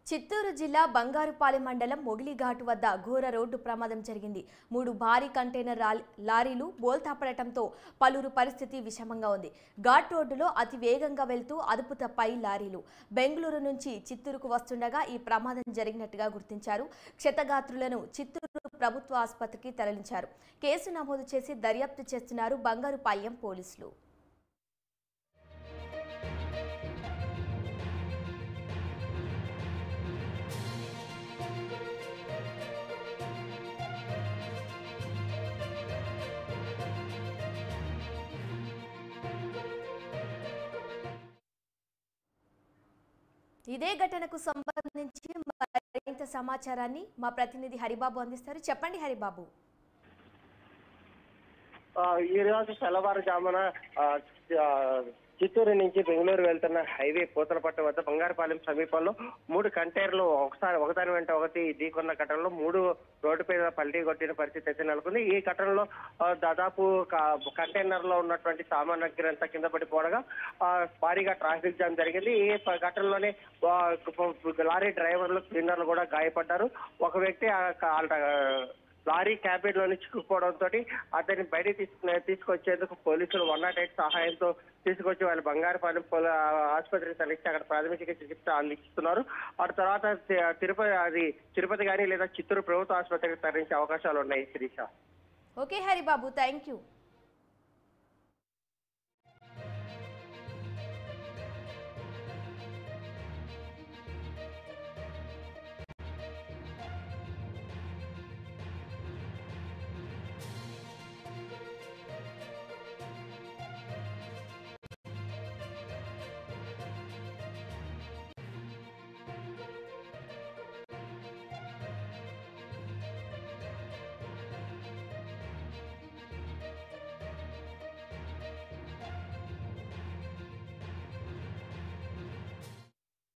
చిత్తూరు జిల్లా బంగారుపాలెం మండలం మొగిలిఘాట్ వద్ద ఘోర రోడ్డు ప్రమాదం జరిగింది. 3 భారీ కంటైనర్ లారీలు బోల్తాపడటంతో పలువురు పరిస్థితి విషమంగా ఉంది. ఘాట్ రోడ్డులో అతి వేగంగా వెళ్తూ అదుపు తప్పాయి లారీలు. బెంగళూరు నుంచి చిత్తూరుకు వస్తుండగా ఈ ప్రమాదం జరిగినట్టుగా గుర్తించారు. క్షతగాత్రులను చిత్తూరు ప్రభుత్వ ఆసుపత్రికి తరలించారు. కేసు నమోదు చేసి దర్యాప్తు చేస్తున్నారు బంగారుపాలెం పోలీసులు. ఇదే ఘటనకు సంబంధించి మరింత సమాచారాన్ని మా ప్రతినిధి హరిబాబు అందిస్తారు. చెప్పండి హరిబాబు. ఈ రోజు తెల్లవారుజామున చిత్తూరు నుంచి బెంగళూరు వెళ్తున్న హైవే పూతలపట్టు వద్ద బంగారుపాలెం సమీపంలో 3 కంటైనర్లు ఒకదాని వెంట ఒకటి ఢీకొన్న ఘటనలో 3 రోడ్డుపై పల్టీ కొట్టిన పరిస్థితి అయితే నెలకొంది. ఈ ఘటనలో దాదాపు కంటైనర్ లో ఉన్నటువంటి సామాగ్రి అంతా కింద పడిపోవడగా భారీగా ట్రాఫిక్ జామ్ జరిగింది. ఈ ఘటనలోనే లారీ డ్రైవర్లు క్లీనర్లు కూడా గాయపడ్డారు. ఒక వ్యక్తి లారీ క్యాబిన్ లోని చిక్కుకోవడంతో అతన్ని బయట తీసుకొచ్చేందుకు పోలీసులు 108 సహాయంతో తీసుకొచ్చి వాళ్ళు బంగారుపాలెం ఆసుపత్రికి తరలించి అక్కడ ప్రాథమిక చికిత్స అందిస్తున్నారు. ఆ తర్వాత తిరుపతి కానీ లేదా చిత్తూరు ప్రభుత్వ ఆసుపత్రికి తరలించే అవకాశాలు ఉన్నాయి. Shirisha. Okay Haribabu, thank you.